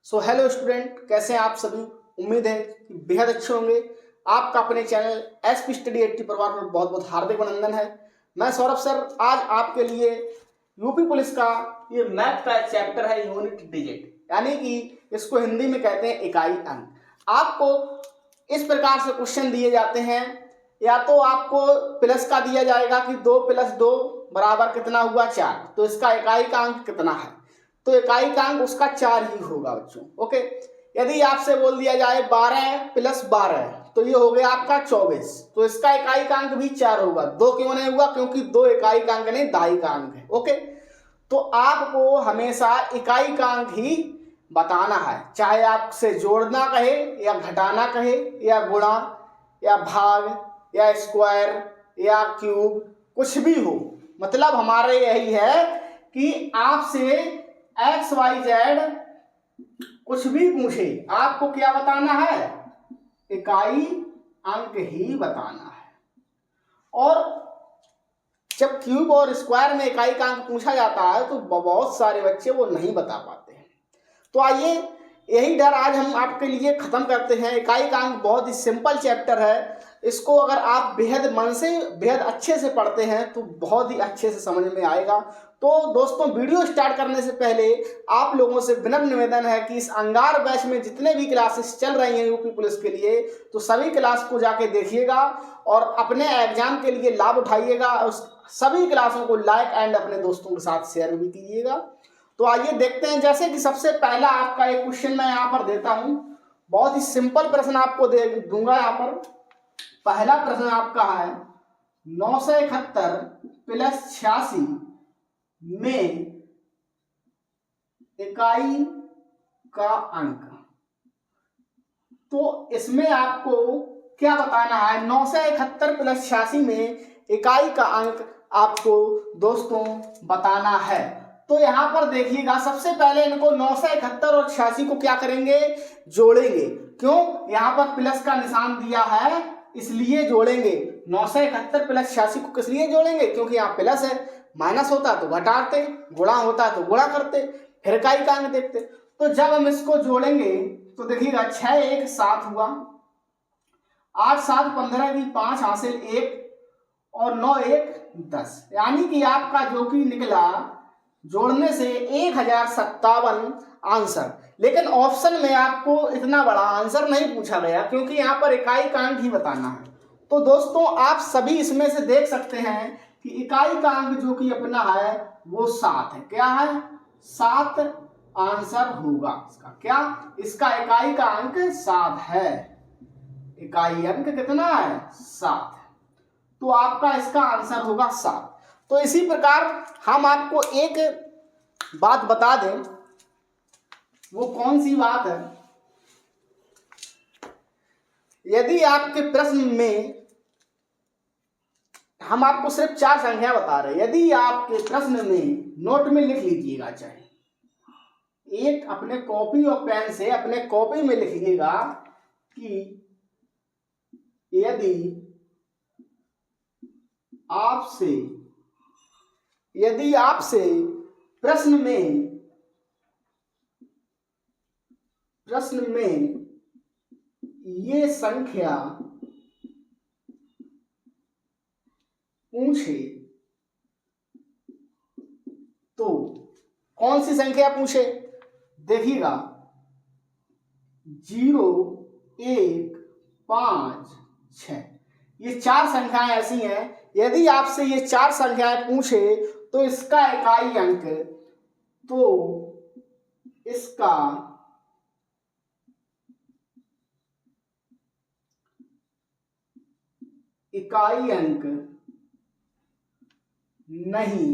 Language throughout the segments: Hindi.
हेलो स्टूडेंट, कैसे हैं आप सभी। उम्मीद है कि बेहद अच्छे होंगे। आपका अपने चैनल एसपी स्टडी 80 परिवार पर बहुत बहुत हार्दिक अभिनंदन है। मैं सौरभ सर आज आपके लिए यूपी पुलिस का ये मैथ का चैप्टर है यूनिट डिजिट, यानी कि इसको हिंदी में कहते हैं इकाई अंक। आपको इस प्रकार से क्वेश्चन दिए जाते हैं, या तो आपको प्लस का दिया जाएगा कि 2 + 2 बराबर कितना हुआ 4, तो इसका इकाई का अंक कितना है, तो इकाई का अंक उसका 4 ही होगा बच्चों। ओके, यदि आपसे बोल दिया जाए 12 + 12 तो ये हो गया आपका 24, तो इसका इकाई का अंक भी 4 होगा। 2 क्यों नहीं हुआ? क्योंकि 2 इकाई का अंक नहीं, दाई का अंक है। ओके, तो आपको हमेशा इकाई का अंक ही बताना है, चाहे आपसे जोड़ना कहे या घटाना कहे या गुणा या भाग या स्क्वायर या क्यूब, कुछ भी हो। मतलब हमारे यही है कि आपसे XYZ कुछ भी पूछे, आपको क्या बताना है? इकाई अंक ही बताना है। और जब क्यूब और स्क्वायर में इकाई का अंक पूछा जाता है तो बहुत सारे बच्चे वो नहीं बता पाते हैं। तो आइए यही डर आज हम आपके लिए खत्म करते हैं। इकाई का अंक बहुत ही सिंपल चैप्टर है, इसको अगर आप बेहद मन से बेहद अच्छे से पढ़ते हैं तो बहुत ही अच्छे से समझ में आएगा। तो दोस्तों, वीडियो स्टार्ट करने से पहले आप लोगों से विनम्र निवेदन है कि इस अंगार बैच में जितने भी क्लासेस चल रही हैं यूपी पुलिस के लिए, तो सभी क्लास को जाके देखिएगा और अपने एग्जाम के लिए लाभ उठाइएगा। उस सभी क्लासों को लाइक एंड अपने दोस्तों के साथ शेयर भी कीजिएगा। तो आइए देखते हैं। जैसे कि सबसे पहला आपका एक क्वेश्चन मैं यहाँ पर देता हूँ, बहुत ही सिंपल प्रश्न आपको दे दूंगा। यहाँ पर पहला प्रश्न आपका है 971 + 86 में इकाई का अंक। तो इसमें आपको क्या बताना है? 971 + 86 में इकाई का अंक आपको दोस्तों बताना है। तो यहाँ पर देखिएगा, सबसे पहले इनको 971 और 86 को क्या करेंगे? जोड़ेंगे। क्यों? यहाँ पर प्लस का निशान दिया है इसलिए जोड़ेंगे। 971 + 86 को किस लिए जोड़ेंगे? क्योंकि यहाँ प्लस है, माइनस होता तो घटाते, गुणा होता तो गुणा करते, फिर इकाई का अंक देखते। तो जब हम इसको जोड़ेंगे तो देखिएगा 6 × 1 = 7 हुआ, 8 × 7 = 15 की 5 हासिल 1 और 9 × 1 = 10, यानी कि आपका जो कि निकला जोड़ने से 1057 आंसर। लेकिन ऑप्शन में आपको इतना बड़ा आंसर नहीं पूछा गया क्योंकि यहाँ पर इकाई का अंक ही बताना है। तो दोस्तों, आप सभी इसमें से देख सकते हैं कि इकाई का अंक जो कि अपना है वो 7 है। क्या है? 7 आंसर होगा इसका। क्या? इसका इकाई का अंक 7 है। इकाई अंक कितना है? 7 है। तो आपका इसका आंसर होगा 7। तो इसी प्रकार हम आपको एक बात बता दें, वो कौन सी बात है? यदि आपके प्रश्न में हम आपको सिर्फ 4 संख्या बता रहे हैं, यदि आपके प्रश्न में नोट में लिख लीजिएगा, चाहे एक अपने कॉपी और पेन से अपने कॉपी में लिखिएगा कि यदि आपसे प्रश्न में ये संख्या पूछे तो कौन सी संख्या पूछे? देखिएगा 0, 1, 5, 6, ये 4 संख्याएं ऐसी हैं। यदि आपसे ये 4 संख्याएं पूछे तो इसका इकाई अंक, तो इसका इकाई अंक नहीं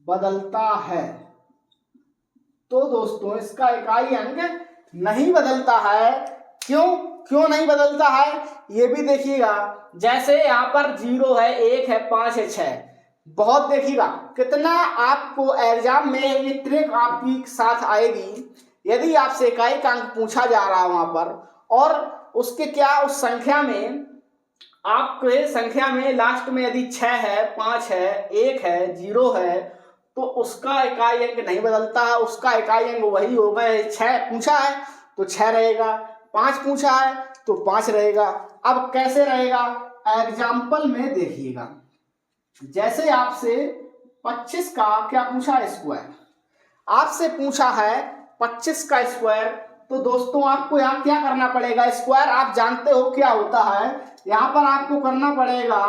बदलता है। तो दोस्तों, इसका इकाई अंक नहीं बदलता है। क्यों नहीं बदलता है ये भी देखिएगा। जैसे यहाँ पर 0 है, 1 है, 5 है, 6, बहुत देखिएगा कितना आपको एग्जाम में ये ट्रिक आपकी साथ आएगी। यदि आपसे इकाई का अंक पूछा जा रहा है वहां पर, और उसके क्या उस संख्या में, आपके संख्या में लास्ट में यदि 6 है, 5 है, 1 है, 0 है, तो उसका इकाई अंक नहीं बदलता है, उसका इकाई अंक वही होगा। 6 पूछा है तो 6 रहेगा, 5 पूछा है तो 5 रहेगा। अब कैसे रहेगा एग्जाम्पल में देखिएगा, जैसे आपसे 25 का क्या पूछा है स्क्वायर, आपसे पूछा है 25 का स्क्वायर, तो दोस्तों आपको यहाँ क्या करना पड़ेगा, स्क्वायर आप जानते हो क्या होता है, यहाँ पर आपको करना पड़ेगा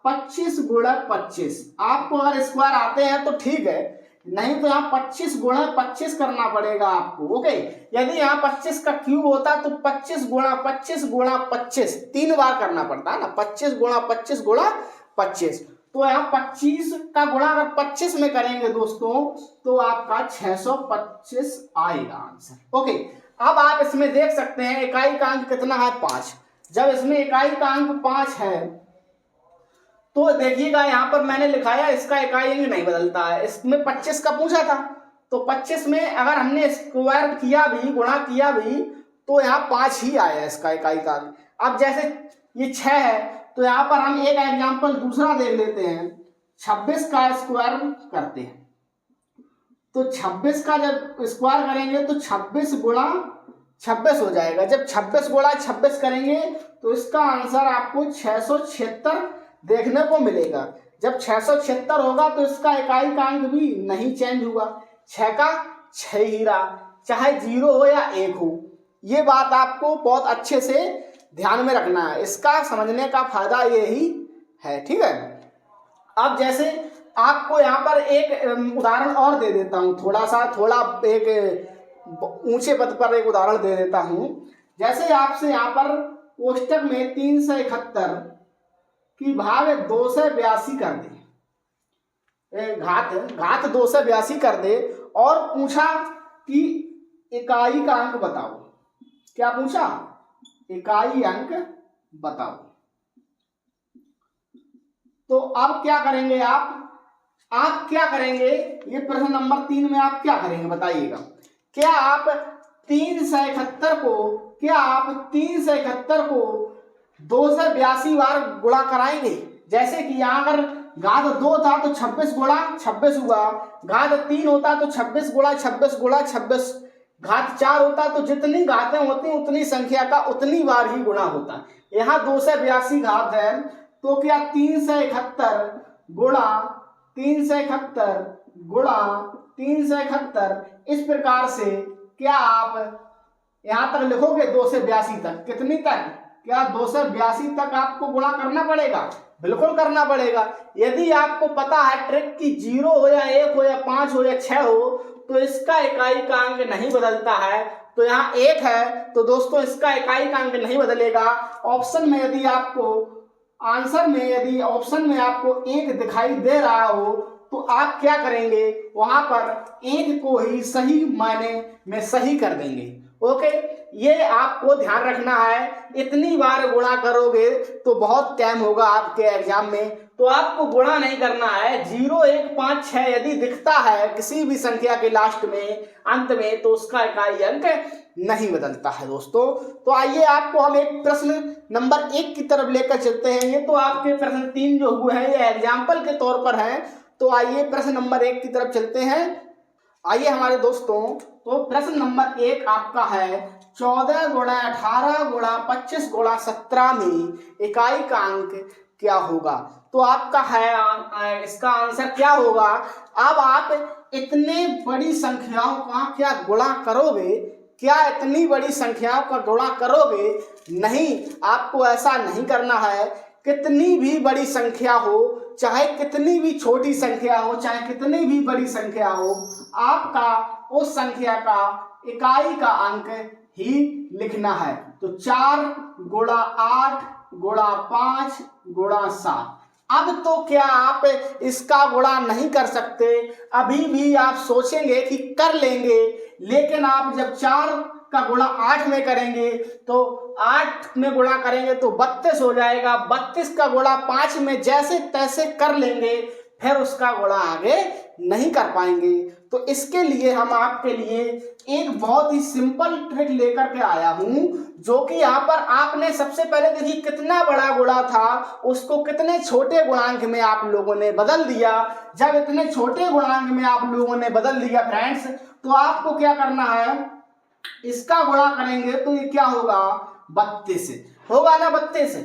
25 गुणक 25। आपको अगर स्क्वायर आते हैं तो ठीक है, नहीं तो यहाँ 25 गुणक 25 करना पड़ेगा आपको। ओके, यदि यहाँ 25 का क्यूब होता तो 25 गुणा 25 गुणा 25 3 बार करना पड़ता है ना, 25 गुणा 25 गुणा 25। तो यहाँ 25 का गुणा अगर 25 में करेंगे दोस्तों तो आपका 625 आएगा आंसर। ओके, अब आप इसमें देख सकते हैं इकाई का अंक कितना है 5। जब इसमें इकाई का अंक 5 है तो देखिएगा यहाँ पर मैंने लिखाया इसका इकाई अंक नहीं बदलता है। इसमें 25 का पूछा था तो 25 में अगर हमने स्क्वायर किया भी, गुणा किया भी, तो यहाँ 5 ही आया इसका इकाई का अंक। अब जैसे ये 6 है तो यहाँ पर हम एक एग्जाम्पल दूसरा देख लेते हैं। 26 का स्क्वायर करते हैं तो 26 का जब स्क्वायर करेंगे तो 26 गुणा 26 हो जाएगा। जब 26 गुणा 26 करेंगे तो इसका आंसर आपको 676 देखने को मिलेगा। जब 676 होगा तो इसका इकाई का अंक भी नहीं चेंज हुआ, 6 का 6 ही रहा, चाहे 0 हो या 1 हो। ये बात आपको बहुत अच्छे से ध्यान में रखना है, इसका समझने का फायदा यही है। ठीक है, अब जैसे आपको यहाँ पर एक उदाहरण और दे देता हूँ, थोड़ा एक ऊंचे पद पर एक उदाहरण दे देता हूँ। जैसे आपसे यहाँ पर कोष्टक में 371 की भाग 2 से 82 कर दे, घात 2 से 82 कर दे और पूछा कि इकाई का अंक बताओ। क्या पूछा, इकाई अंक बताओ। तो अब क्या करेंगे आप क्या करेंगे, ये प्रश्न नंबर 3 में आप क्या करेंगे बताइएगा। क्या आप 371 को 2 से 82 बार गुणा कराएंगे। जैसे कि यहाँ अगर घात 2 था तो 26 गुणा 26 हुआ, घात 3 होता तो 26 गुणा 26 गुणा 26, घात 4 होता तो जितनी घातें होती उतनी संख्या का उतनी बार ही गुणा होता। यहाँ 2 से 82 घात है तो क्या 371 गुणा 371 गुणा 371, इस प्रकार से क्या आप यहाँ तक लिखोगे 2 से 82 तक। कितनी तक, क्या 2 से 82 तक आपको गुणा करना पड़ेगा, बिल्कुल करना पड़ेगा। यदि आपको पता है ट्रिक की 0 हो या 1 हो या 5 हो या 6 हो तो इसका इकाई का अंक नहीं बदलता है। तो यहाँ 1 है तो दोस्तों इसका इकाई का अंक नहीं बदलेगा। ऑप्शन में यदि आपको आंसर में यदि ऑप्शन में आपको 1 दिखाई दे रहा हो तो आप क्या करेंगे, वहां पर 1 को ही सही मायने में सही कर देंगे। ओके, ये आपको ध्यान रखना है। इतनी बार गुणा करोगे तो बहुत टाइम होगा आपके एग्जाम में, तो आपको गुणा नहीं करना है। 0 1 5 6 यदि दिखता है किसी भी संख्या के लास्ट में अंत में तो उसका इकाई अंक नहीं बदलता है दोस्तों। तो आइए आपको हम एक प्रश्न नंबर 1 की तरफ लेकर चलते हैं। ये तो आपके प्रश्न 3 जो हुए हैं ये एग्जाम्पल के तौर पर हैं। तो आइए प्रश्न नंबर 1 की तरफ चलते हैं। आइए हमारे दोस्तों, तो प्रश्न नंबर 1 आपका है 14 गुणा 18 गुणा 25 गुणा 17 में इकाई का अंक क्या होगा। तो आपका है इसका आंसर क्या होगा। अब आप इतने बड़ी संख्याओं का क्या गुणा करोगे, क्या इतनी बड़ी संख्याओं का गुणा करोगे, नहीं, आपको ऐसा नहीं करना है। कितनी भी बड़ी संख्या हो, चाहे कितनी भी छोटी संख्या हो, चाहे कितनी भी बड़ी संख्या हो, आपका उस संख्या का इकाई का अंक ही लिखना है। तो 4 गुणा 8 गुणा 5 गुणा 7। अब तो क्या आप इसका गुणा नहीं कर सकते, अभी भी आप सोचेंगे कि कर लेंगे, लेकिन आप जब 4 का गुणा 8 में करेंगे तो 8 में गुणा करेंगे तो 32 हो जाएगा। 32 का गुणा 5 में जैसे तैसे कर लेंगे, फिर उसका गुणा आगे नहीं कर पाएंगे। तो इसके लिए हम आपके लिए एक बहुत ही सिंपल ट्रिक लेकर के आया हूं, जो कि यहाँ पर आपने सबसे पहले देखिए कितना बड़ा गुणा था उसको कितने छोटे गुणांक में आप लोगों ने बदल दिया। जब इतने छोटे गुणांक में आप लोगों ने बदल दिया फ्रेंड्स, तो आपको क्या करना है, इसका गुणा करेंगे तो ये क्या होगा, 32 होगा ना, 32।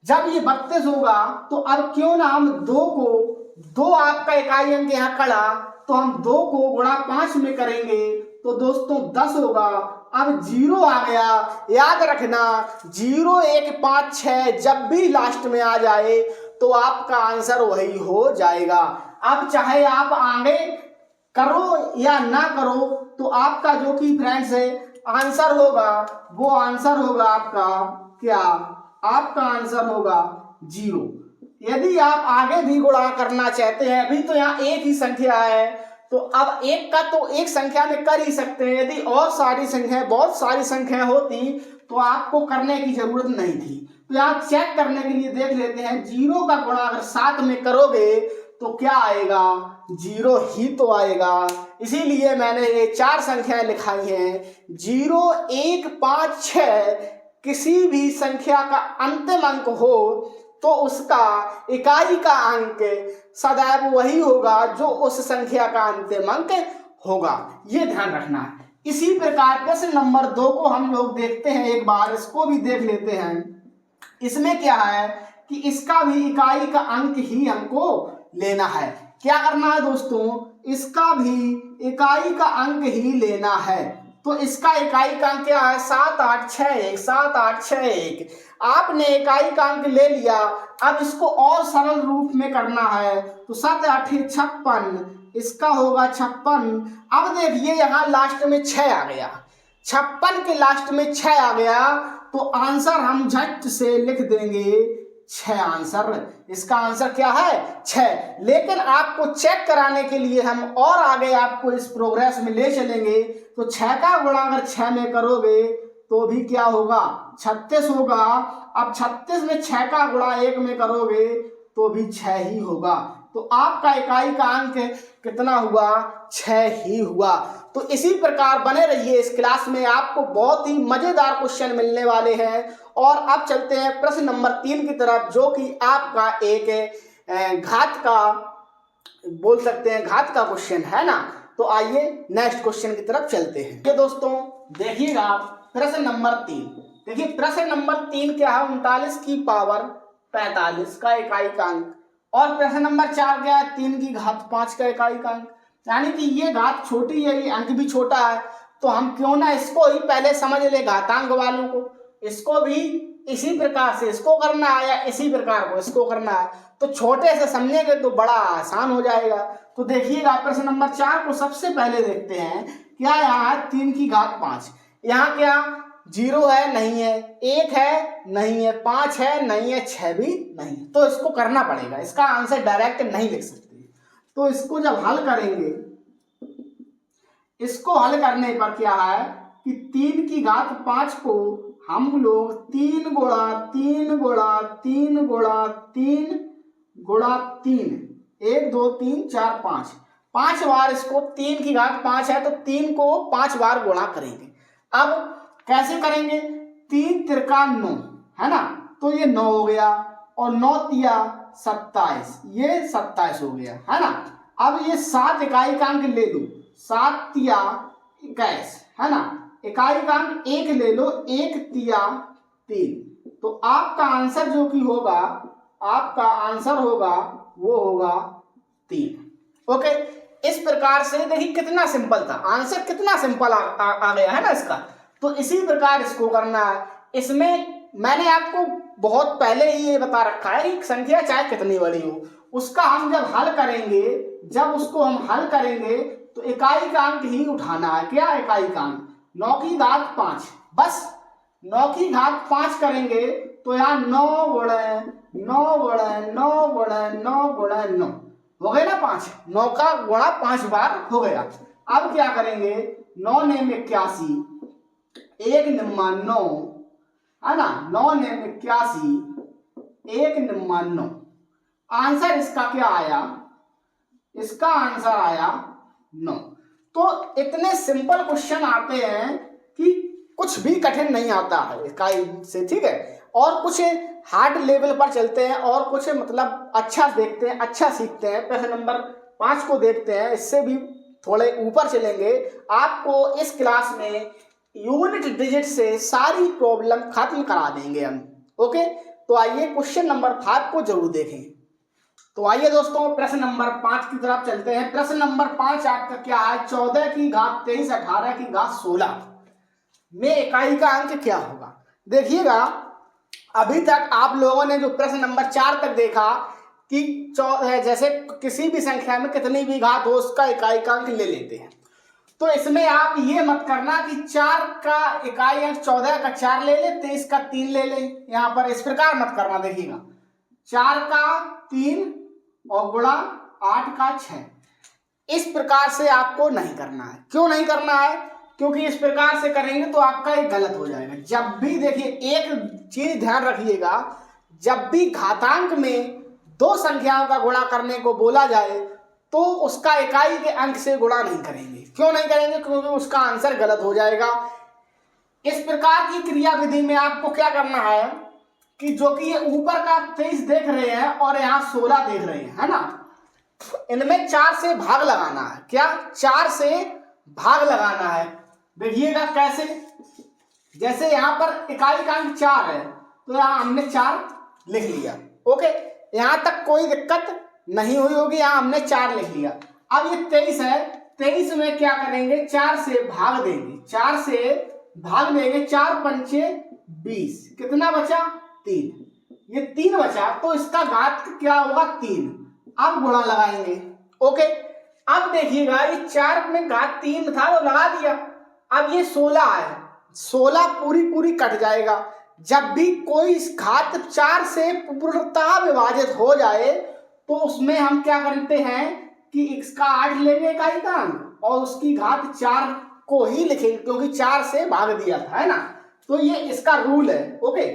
जब ये 32 होगा तो अब क्यों ना हम दो आपका इकाई अंक यहाँ खड़ा, तो हम 2 को गुणा 5 में करेंगे तो दोस्तों 10 होगा। अब 0 आ गया, याद रखना 0 1 5 6 जब भी लास्ट में आ जाए तो आपका आंसर वही हो जाएगा। अब चाहे आप आगे करो या ना करो, तो आपका जो कि फ्रेंड्स है आंसर होगा, वो आंसर होगा आपका क्या, आपका आंसर होगा 0। यदि आप आगे भी गुणा करना चाहते हैं, अभी तो यहाँ एक ही संख्या है, तो अब एक का तो एक संख्या में कर ही सकते हैं। यदि और सारी संख्या, बहुत सारी संख्या होती तो आपको करने की जरूरत नहीं थी। तो यहाँ चेक करने के लिए देख लेते हैं, 0 का गुणा अगर 7 में करोगे तो क्या आएगा, 0 ही तो आएगा। इसीलिए मैंने ये 4 संख्याएं लिखाई हैं, 0 1 5 6। किसी भी संख्या का अंतिम अंक हो तो उसका इकाई का अंक सदैव वही होगा जो उस संख्या का अंतिम अंक होगा, ये ध्यान रखना है। इसी प्रकार प्रश्न नंबर 2 को हम लोग देखते हैं, एक बार इसको भी देख लेते हैं। इसमें क्या है कि इसका भी इकाई का अंक ही हमको लेना है। क्या करना है दोस्तों, इसका भी इकाई का अंक ही लेना है। तो इसका इकाई का अंक क्या है, 7 8 6 1, 7 8 6 1। आपने इकाई का अंक ले लिया, अब इसको और सरल रूप में करना है, तो 7 8 56, इसका होगा 56। अब देखिए यहाँ लास्ट में 6 आ गया, 56 के लास्ट में 6 आ गया, तो आंसर हम झट से लिख देंगे 6 आंसर। इसका आंसर क्या है, 6। लेकिन आपको चेक कराने के लिए हम और आगे आपको इस प्रोग्रेस में ले चलेंगे। तो 6 का गुणा अगर 6 में करोगे तो भी क्या होगा, 36 होगा। अब 36 में 6 का गुणा 1 में करोगे तो भी 6 ही होगा। तो आपका इकाई का अंक कितना हुआ, 6 ही हुआ। तो इसी प्रकार बने रहिए इस क्लास में, आपको बहुत ही मजेदार क्वेश्चन मिलने वाले हैं। और अब चलते हैं प्रश्न नंबर 3 की तरफ, जो कि आपका एक घात का, बोल सकते हैं घात का क्वेश्चन है ना। तो आइए नेक्स्ट क्वेश्चन की तरफ चलते हैं। ये दोस्तों देखिएगा प्रश्न नंबर 3। देखिए प्रश्न नंबर 3 क्या है, 39 की पावर 45 का इकाई का अंक। और प्रश्न नंबर 4 क्या है, 3 की घात 5 का इकाई का अंक। यानी कि ये घात छोटी है, ये अंक भी छोटा है, तो हम क्यों ना इसको ही पहले समझ ले, घातांक वालों को। इसको भी इसी प्रकार से इसको करना है या इसी प्रकार को इसको करना है, तो छोटे से समझेंगे तो बड़ा आसान हो जाएगा। तो देखिएगा प्रश्न नंबर 4 को सबसे पहले देखते हैं। क्या यहाँ है, 3 की घात 5। यहाँ क्या 0 है, नहीं है, 1 है, नहीं है, 5 है, नहीं है, 6 भी नहीं है। तो इसको करना पड़ेगा, इसका आंसर डायरेक्ट नहीं लिख सकते। तो इसको जब हल करेंगे, इसको हल करने पर क्या है कि 3 की घात 5 को हम लोग 3 गुणा 3 गुणा 3 गुणा 3 गुणा 3, 1 2 3 4 5, 5 बार इसको, 3 की घात 5 है तो 3 को 5 बार गुणा करेंगे। अब कैसे करेंगे, 3 त्रिका 9 है ना, तो ये 9 हो गया, और 9 तिया 27, ये 27 हो गया है ना। अब ये 7 इकाई का अंक ले लो, 7 तिया 21 है ना, इकाई का अंक 1 ले लो, 1 तिया 3। तो आपका आंसर जो कि होगा, आपका आंसर होगा वो होगा 3। ओके, इस प्रकार से देखिए कितना सिंपल था, आंसर कितना सिंपल आ गया है ना इसका। तो इसी प्रकार इसको करना है। इसमें मैंने आपको बहुत पहले ही ये बता रखा है कि संख्या चाहे कितनी बड़ी हो, उसका हम जब हल करेंगे, जब उसको हम हल करेंगे तो इकाई का अंक ही उठाना है। क्या इकाई का अंक, 9 की घात 5, बस 9 की घात 5 करेंगे तो यहाँ 9 गुणे 9 गुणे 9 गुणे 9 गुणे 9 हो गए ना 5, 9 का गुणा 5 बार हो गया। अब क्या करेंगे, 9 नेम 81, 1 निम्मा 9 है ना, 9 नेम 81, 1 निम्मा 9। आंसर इसका क्या आया, इसका आंसर आया 9। तो इतने सिंपल क्वेश्चन आते हैं कि कुछ भी कठिन नहीं आता है इकाई से, ठीक है। और कुछ हार्ड लेवल पर चलते हैं और कुछ मतलब अच्छा देखते हैं, अच्छा सीखते हैं। प्रश्न नंबर 5 को देखते हैं, इससे भी थोड़े ऊपर चलेंगे। आपको इस क्लास में यूनिट डिजिट से सारी प्रॉब्लम खत्म करा देंगे हम। ओके, तो आइए क्वेश्चन नंबर 5 को जरूर देखें। तो आइए दोस्तों प्रश्न नंबर 5 की तरफ चलते हैं। प्रश्न नंबर 5 आपका क्या है? 14 की घात 23 18 की घात 16 में इकाई का अंक क्या होगा? देखिएगा, अभी तक आप लोगों ने जो प्रश्न नंबर 4 तक देखा कि जैसे किसी भी संख्या में कितनी भी घात हो उसका इकाई का अंक ले लेते हैं। तो इसमें आप ये मत करना कि 4 का इकाई अंक 14 का 4 ले ले, 23 का 3 ले ले, यहाँ पर इस प्रकार मत करना। देखिएगा, 4 का 3 और गुणा 8 का 6, इस प्रकार से आपको नहीं करना है। क्यों नहीं करना है? क्योंकि इस प्रकार से करेंगे तो आपका ये गलत हो जाएगा। जब भी देखिए, एक चीज ध्यान रखिएगा, जब भी घातांक में दो संख्याओं का गुणा करने को बोला जाए तो उसका इकाई के अंक से गुणा नहीं करेंगे। क्यों नहीं करेंगे? क्योंकि उसका आंसर गलत हो जाएगा। इस प्रकार की क्रिया विधि में आपको क्या करना है कि जो कि ये ऊपर का 23 देख रहे हैं और यहाँ 16 देख रहे हैं, है ना, इनमें 4 से भाग लगाना है। क्या? 4 से भाग लगाना है। देखिएगा कैसे, जैसे यहाँ पर इकाई का अंक 4 है तो यहाँ हमने 4 लिख लिया। ओके, यहाँ तक कोई दिक्कत नहीं हुई होगी, यहाँ हमने 4 लिख लिया। अब ये 23 है, 23 में क्या करेंगे? 4 से भाग देंगे, 4 से भाग देंगे, 4 पंचे 20, कितना बचा? 3। ये 3 बचा तो इसका घात क्या होगा? 3। अब गुणा लगाएंगे। ओके, अब देखिएगा, ये 4 में घात 3 था वो लगा दिया। अब ये 16 है, 16 पूरी कट जाएगा। जब भी कोई घात 4 से पूर्णतः विभाजित हो जाए तो उसमें हम क्या करते हैं कि इसका 8 लेंगे इकाई का अंक और उसकी घात 4 को ही लिखेंगे, क्योंकि 4 से भाग दिया था, है ना। तो ये इसका रूल है। ओके,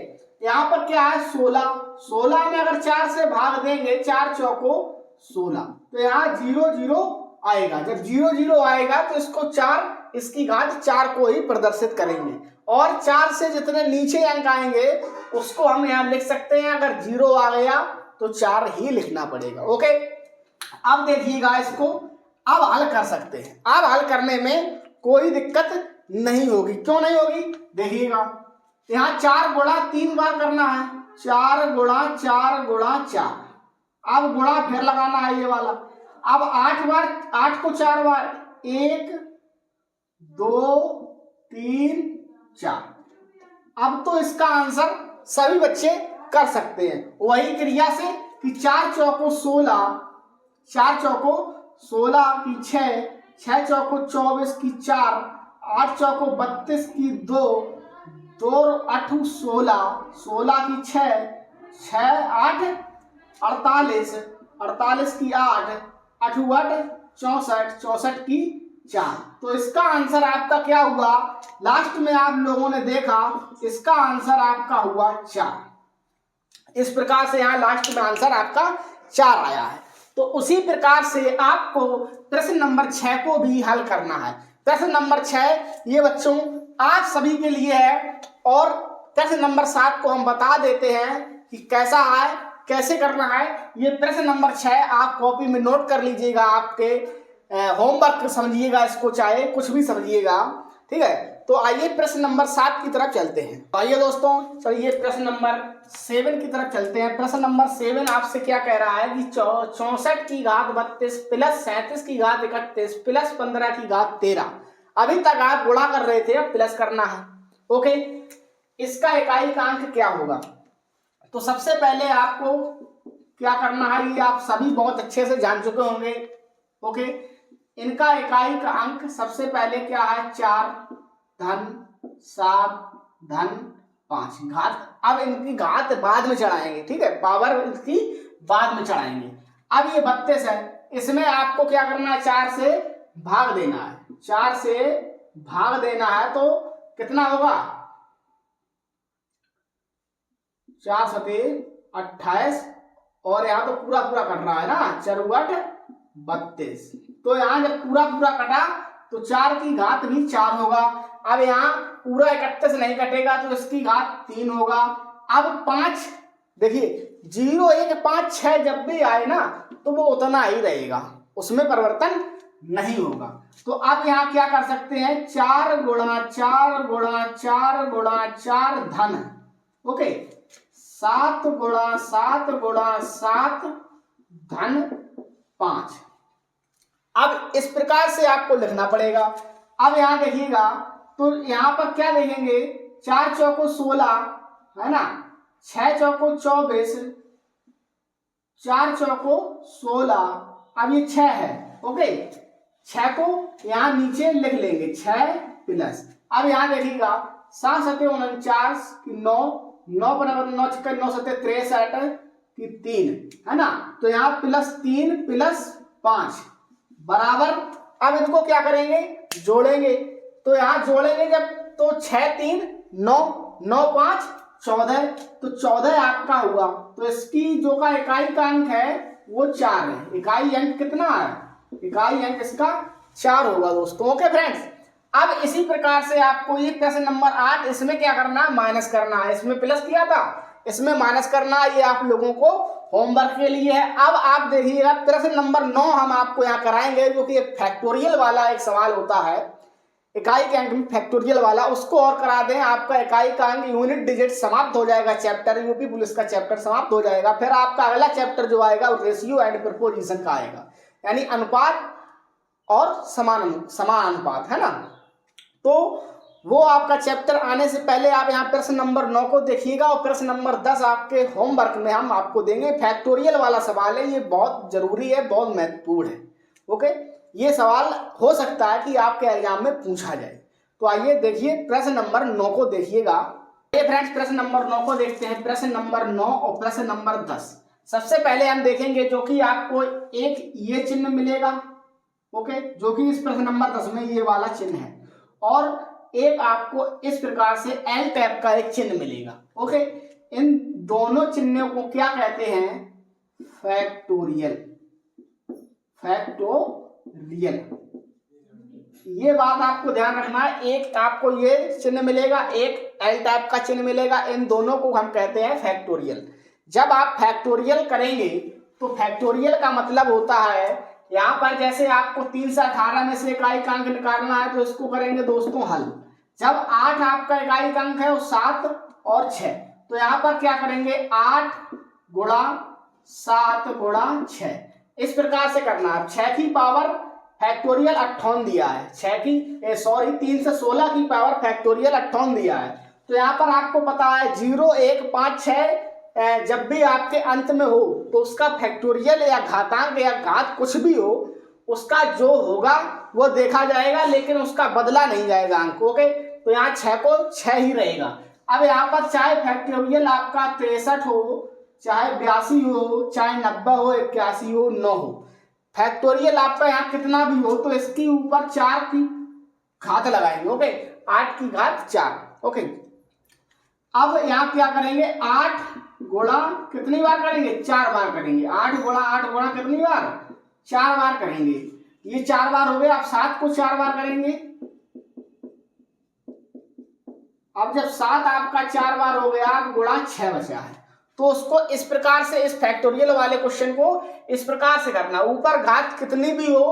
यहाँ पर क्या है? 16। 16 में अगर 4 से भाग देंगे, 4 चौको 16, तो यहाँ 0 0 आएगा। जब 0 0 आएगा तो इसको 4, इसकी घात 4 को ही प्रदर्शित करेंगे। और 4 से जितने नीचे अंक आएंगे उसको हम यहाँ लिख सकते हैं। अगर 0 आ गया तो 4 ही लिखना पड़ेगा। ओके, अब देखिएगा, इसको अब हल कर सकते हैं। अब हल करने में कोई दिक्कत नहीं होगी। क्यों नहीं होगी? देखिएगा, यहाँ 4 गुणा 3 बार करना है, 4 गुणा 4 गुणा 4। अब गुणा फिर लगाना है ये वाला। अब 8 बार, 8 को 4 बार, 1 2 3 4। अब तो इसका आंसर सभी बच्चे कर सकते हैं वही क्रिया से कि 4 चौको 16, 4 चौको 16 की 6, 6 चौको 24 की 4, 8 चौको 32 की 2, 2 8 16, 16 की 6, 6 8 48, 48 की 8, 8 8 64, 64 की 4। तो इसका आंसर आपका क्या हुआ? लास्ट में आप लोगों ने देखा, इसका आंसर आपका हुआ 4। इस प्रकार से यहाँ लास्ट में आंसर आपका 4 आया है। तो उसी प्रकार से आपको प्रश्न नंबर 6 को भी हल करना है। प्रश्न नंबर 6 ये बच्चों आप सभी के लिए है। और प्रश्न नंबर 7 को हम बता देते हैं कि कैसा है, कैसे करना है। ये प्रश्न नंबर 6 आप कॉपी में नोट कर लीजिएगा, आपके होमवर्क समझिएगा इसको, चाहे कुछ भी समझिएगा, ठीक है। तो आइए प्रश्न नंबर 7 की तरफ चलते हैं। तो आइए दोस्तों, चलिए प्रश्न नंबर 7 की तरफ चलते हैं। प्रश्न नंबर 7 आपसे क्या कह रहा है कि 64 की घात 32 प्लस 37 की घात 31 प्लस 15 की घात 13। अभी तक आप गुणा कर रहे थे, अब प्लस करना है। ओके, इसका इकाई का अंक क्या होगा? तो सबसे पहले आपको क्या करना है, ये आप सभी बहुत अच्छे से जान चुके होंगे। ओके, इनका इकाई का अंक सबसे पहले क्या है? 4 धन 7 धन 5 घात। अब इनकी घात बाद में चढ़ाएंगे, ठीक है, पावर इसकी बाद में चढ़ाएंगे। अब ये 32 है, इसमें आपको क्या करना है? 4 से भाग देना है। 4 से भाग देना है तो कितना होगा? 4 सते 28, और यहाँ तो पूरा कर रहा है ना, 4 8 32। तो यहाँ जब पूरा पूरा कटा तो 4 की घात भी 4 होगा। अब यहाँ पूरा 31 नहीं कटेगा तो इसकी घात 3 होगा। अब 5 देखिए 0 1 5 6 जब भी आए ना तो वो उतना ही रहेगा, उसमें परिवर्तन नहीं होगा। तो अब यहाँ क्या कर सकते हैं, 4 गुणा 4 गुणा 4 गुणा 4 धन, ओके 7 गुणा 7 गुणा 7 धन 5। अब इस प्रकार से आपको लिखना पड़ेगा। अब यहाँ देखिएगा तो यहाँ पर क्या देखेंगे, 4 चौको 16 है ना, 6 चौको 24, 4 चौको 16, अब ये 6 है, ओके 6 को यहाँ नीचे लिख लेंगे 6 प्लस। अब यहाँ देखिएगा 7 7 49 की 9 9 बराबर 9 6 9 7 63 की 3 है ना, तो यहाँ प्लस 3 प्लस 5 बराबर। अब इनको क्या करेंगे, जोड़ेंगे। तो यहाँ जोड़ेंगे जब तो 6 3 9 9 5 14, तो 14 आपका हुआ। तो इसकी जो का इकाई का अंक है वो 4 है। इकाई अंक कितना है, इकाई अंक इसका 4 होगा दोस्तों। ओके फ्रेंड्स, अब इसी प्रकार से आपको ये प्रश्न नंबर 8, इसमें क्या करना, माइनस करना है। इसमें प्लस किया था, इसमें माइनस करना है। ये आप लोगों को होमवर्क के लिए है। अब आप देखिएगा प्रश्न नंबर 9 हम आपको यहाँ कराएंगे, जो कि एक फैक्टोरियल वाला एक सवाल होता है, इकाई के अंक में फैक्टोरियल वाला, उसको और करा दें। आपका इकाई का अंक यूनिट डिजिट समाप्त हो जाएगा, चैप्टर यूपी पुलिस का चैप्टर समाप्त हो जाएगा। फिर आपका अगला चैप्टर जो आएगा वो रेशियो एंड प्रपोजिशन का आएगा, यानी अनुपात और समान अनुपात है ना। तो वो आपका चैप्टर आने से पहले आप यहाँ प्रश्न नंबर 9 को देखिएगा, और प्रश्न नंबर 10 आपके होमवर्क में हम आपको देंगे। फैक्टोरियल वाला सवाल है, ये बहुत जरूरी है, बहुत महत्वपूर्ण है। ओके, ये सवाल हो सकता है कि आपके एग्जाम में पूछा जाए। तो आइए देखिए प्रश्न नंबर 9 को देखिएगा। ये फ्रेंड्स प्रश्न नंबर 9 को देखते हैं। प्रश्न नंबर 9 और प्रश्न नंबर 10 सबसे पहले हम देखेंगे, जो कि आपको एक ये चिन्ह मिलेगा, ओके, जो कि इस प्रश्न नंबर 10 में ये वाला चिन्ह है, और एक आपको इस प्रकार से एल टाइप का एक चिन्ह मिलेगा। ओके, इन दोनों चिन्हों को क्या कहते हैं, फैक्टोरियल। फैक्टोरियल, ये बात आपको ध्यान रखना है। एक आपको ये चिन्ह मिलेगा, एक एल टाइप का चिन्ह मिलेगा, इन दोनों को हम कहते हैं फैक्टोरियल। जब आप फैक्टोरियल करेंगे तो फैक्टोरियल का मतलब होता है, यहाँ पर जैसे आपको 3 से 18 में से इकाई का अंक निकालना है तो इसको करेंगे दोस्तों हल। जब 8 आपका इकाई का अंक है वो 7 और 6, तो यहाँ पर क्या करेंगे 8 गुणा 7 गुणा 6, इस प्रकार से करना है। 6 की पावर फैक्टोरियल 58 दिया है, 3 से 16 की पावर फैक्टोरियल 58 दिया है। तो यहाँ पर आपको पता है 0 1 5 6 जब भी आपके अंत में हो तो उसका फैक्टोरियल या घातांक या घात कुछ भी हो, उसका जो होगा वो देखा जाएगा, लेकिन उसका बदला नहीं जाएगा अंक। ओके, तो यहाँ 6 को 6 ही रहेगा। अब यहाँ पर चाहे फैक्टोरियल आपका 63 हो, चाहे 82 हो, चाहे 90 हो, 81 हो, 9 हो, फैक्टोरियल आपका यहाँ कितना भी हो तो इसके ऊपर 4 की घात लगाएंगे। ओके, 8 की घात 4। ओके, अब यहाँ क्या करेंगे, 8 गुणा कितनी बार करेंगे, 4 बार करेंगे। 8 गुणा कितनी बार, 4 बार करेंगे। ये 4 बार हो गए। अब 7 को 4 बार करेंगे। अब जब 7 आपका 4 बार हो गया, गुणा 6 बचा है, तो उसको इस प्रकार से, इस फैक्टोरियल वाले क्वेश्चन को इस प्रकार से करना, ऊपर घात कितनी भी हो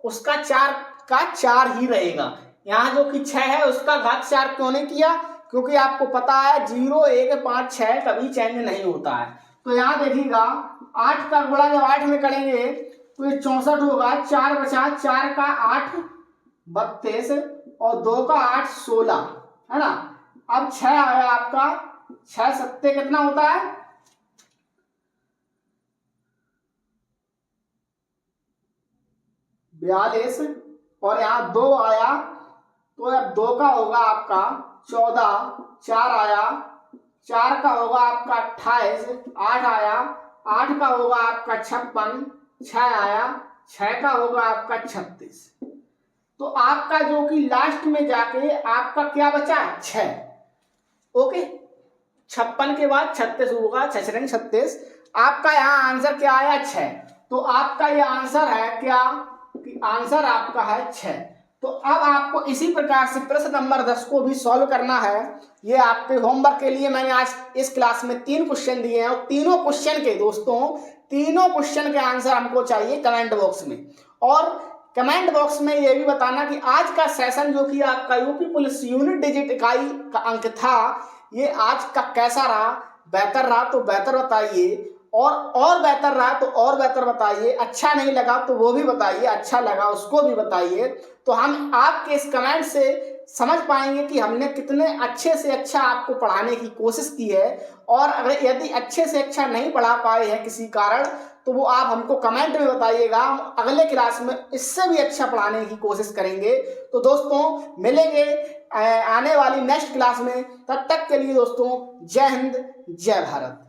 उसका 4 का 4 ही रहेगा। यहाँ जो कि 6 है उसका घात 4 क्यों नहीं किया, क्योंकि आपको पता है 0 1 5 6 कभी चेंज नहीं होता है। तो यहाँ देखिएगा 8 का गुणा जब 8 में करेंगे तो ये 64 होगा। 4 बचा, 4 का 8 32 और 2 का 8 16 है ना। अब 6 आया आपका, 6 7 कितना होता है, 42, और यहाँ 2 आया तो अब 2 का होगा आपका 14, 4 आया, 4 का होगा आपका 28, 8 आया, 8 का होगा आपका 56, 6 आया, 6 का होगा आपका 36। तो आपका जो कि लास्ट में जाके आपका क्या बचा, 6। ओके, 56 के बाद 36 होगा, 6 36, आपका यहाँ आंसर क्या आया, 6। तो आपका ये आंसर है क्या कि आंसर आपका है 6। तो अब आपको इसी प्रकार से प्रश्न नंबर 10 को भी सॉल्व करना है। ये आपके होमवर्क के लिए मैंने आज इस क्लास में 3 क्वेश्चन दिए हैं और तीनों क्वेश्चन के दोस्तों तीनों क्वेश्चन के आंसर हमको चाहिए कमेंट बॉक्स में। और कमेंट बॉक्स में ये भी बताना कि आज का सेशन जो कि आपका यूपी पुलिस यूनिट डिजिट इकाई का अंक था, ये आज का कैसा रहा, बेहतर रहा तो बेहतर बताइए, और बेहतर रहा तो और बेहतर बताइए, अच्छा नहीं लगा तो वो भी बताइए, अच्छा लगा उसको भी बताइए। तो हम आपके इस कमेंट से समझ पाएंगे कि हमने कितने अच्छे से अच्छा आपको पढ़ाने की कोशिश की है। और अगर यदि अच्छे से अच्छा नहीं पढ़ा पाए हैं किसी कारण, तो वो आप हमको कमेंट में बताइएगा, हम अगले क्लास में इससे भी अच्छा पढ़ाने की कोशिश करेंगे। तो दोस्तों मिलेंगे आने वाली नेक्स्ट क्लास में, तब तक के लिए दोस्तों जय हिंद जय भारत।